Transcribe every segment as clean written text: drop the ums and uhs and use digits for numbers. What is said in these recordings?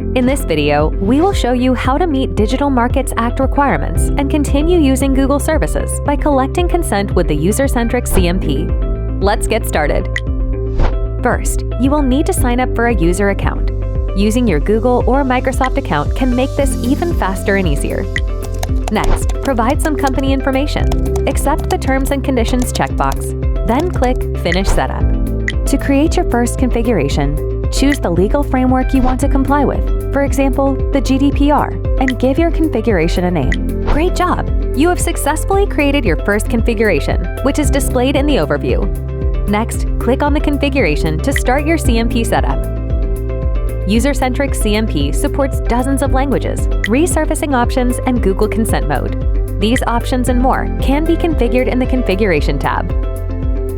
In this video, we will show you how to meet Digital Markets Act requirements and continue using Google services by collecting consent with the Usercentrics CMP. Let's get started. First, you will need to sign up for a user account. Using your Google or Microsoft account can make this even faster and easier. Next, provide some company information. Accept the Terms and Conditions checkbox, then click Finish Setup. To create your first configuration, choose the legal framework you want to comply with, for example, the GDPR, and give your configuration a name. Great job! You have successfully created your first configuration, which is displayed in the overview. Next, click on the configuration to start your CMP setup. Usercentrics CMP supports dozens of languages, resurfacing options, and Google Consent Mode. These options and more can be configured in the Configuration tab.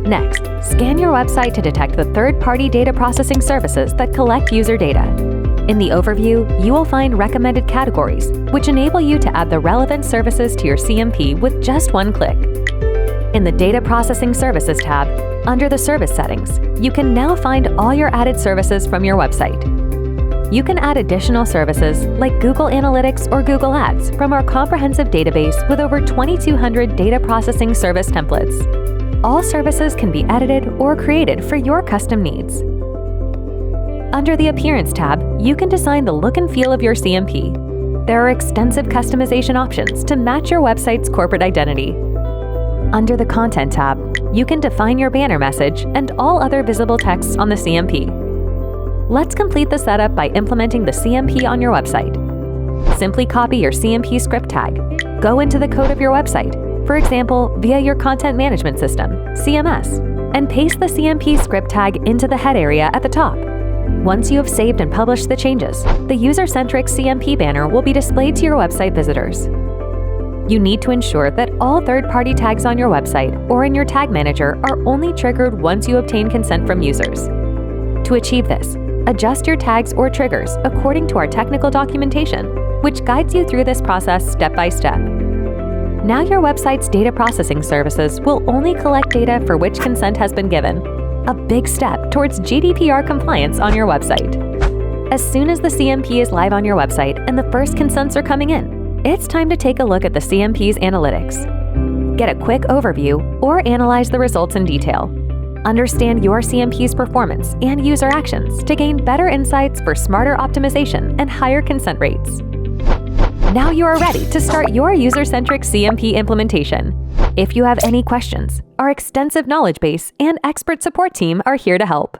Next, scan your website to detect the third-party data processing services that collect user data. In the overview, you will find recommended categories, which enable you to add the relevant services to your CMP with just one click. In the Data Processing Services tab, under the Service Settings, you can now find all your added services from your website. You can add additional services like Google Analytics or Google Ads from our comprehensive database with over 2,200 data processing service templates. All services can be edited or created for your custom needs. Under the Appearance tab, you can design the look and feel of your CMP. There are extensive customization options to match your website's corporate identity. Under the Content tab, you can define your banner message and all other visible texts on the CMP. Let's complete the setup by implementing the CMP on your website. Simply copy your CMP script tag, go into the code of your website, for example, via your content management system, CMS, and paste the CMP script tag into the head area at the top. Once you have saved and published the changes, the Usercentrics CMP banner will be displayed to your website visitors. You need to ensure that all third-party tags on your website or in your tag manager are only triggered once you obtain consent from users. To achieve this, adjust your tags or triggers according to our technical documentation, which guides you through this process step by step. Now your website's data processing services will only collect data for which consent has been given, a big step towards GDPR compliance on your website. As soon as the CMP is live on your website and the first consents are coming in, it's time to take a look at the CMP's analytics. Get a quick overview or analyze the results in detail. Understand your CMP's performance and user actions to gain better insights for smarter optimization and higher consent rates. Now you are ready to start your Usercentrics CMP implementation. If you have any questions, our extensive knowledge base and expert support team are here to help.